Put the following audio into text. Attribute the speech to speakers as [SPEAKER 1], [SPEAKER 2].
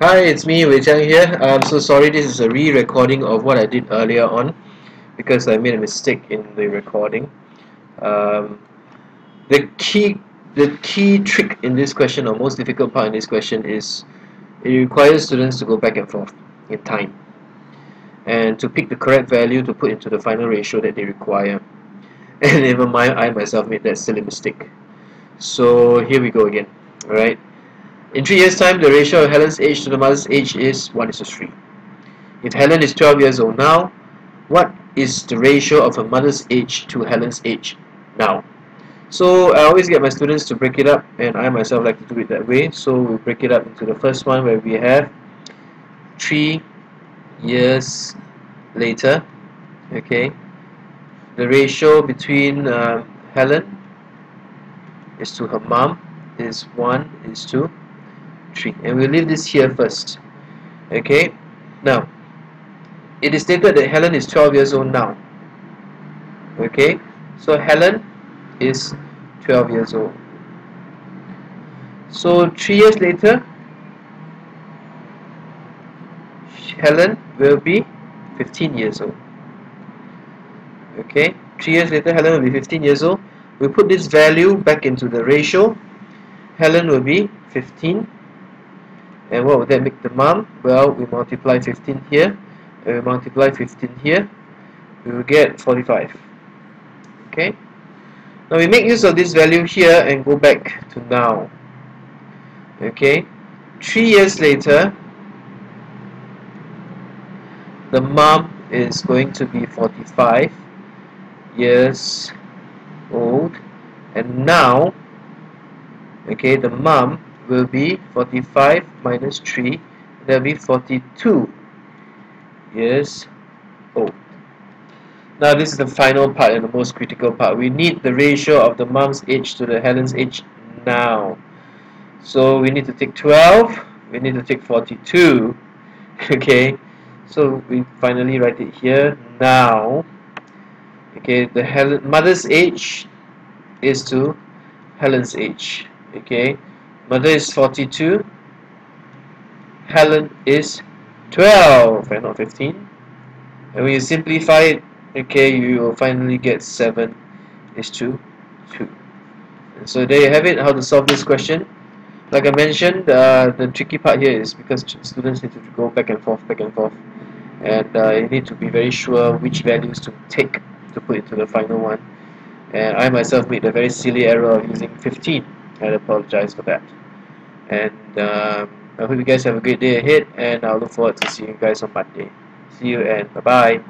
[SPEAKER 1] Hi, it's me, Wei Chang here. I'm so sorry, this is a re-recording of what I did earlier on because I made a mistake in the recording. Um, the key trick in this question, or most difficult part in this question, is it requires students to go back and forth in time and to pick the correct value to put into the final ratio that they require. And even I myself made that silly mistake. So here we go again. Alright. In 3 years' time, the ratio of Helen's age to the mother's age is 1:3. If Helen is 12 years old now, what is the ratio of her mother's age to Helen's age now? So I always get my students to break it up, and I myself like to do it that way. So we'll break it up into the first one where we have 3 years later. Okay, the ratio between Helen is to her mom is 1:3, and we'll leave this here first. Okay, now it is stated that Helen is 12 years old now. Okay, so Helen is 12 years old. So 3 years later, Helen will be 15 years old. Okay, 3 years later, Helen will be 15 years old. We put this value back into the ratio. Helen will be 15. And what would that make the mom? Well, we multiply 15 here, and we multiply 15 here. We will get 45. Okay, now we make use of this value here and go back to now. Okay, 3 years later, the mom is going to be 45 years old, and now, okay, the mom will be 45 minus 3, that will be 42 years old. Now this is the final part and the most critical part. We need the ratio of the mom's age to the Helen's age now. So we need to take 12, we need to take 42. Okay, so we finally write it here now. Okay, the mother's age is to Helen's age. Okay, mother is 42, Helen is 12 and not 15. And when you simplify it, okay, you will finally get 7 is to 2. And so there you have it, how to solve this question. Like I mentioned, the tricky part here is because students need to go back and forth, and you need to be very sure which values to take to put into the final one. And I myself made a very silly error of using 15. I apologize for that. And I hope you guys have a great day ahead, and I'll look forward to seeing you guys on Monday. See you and bye bye.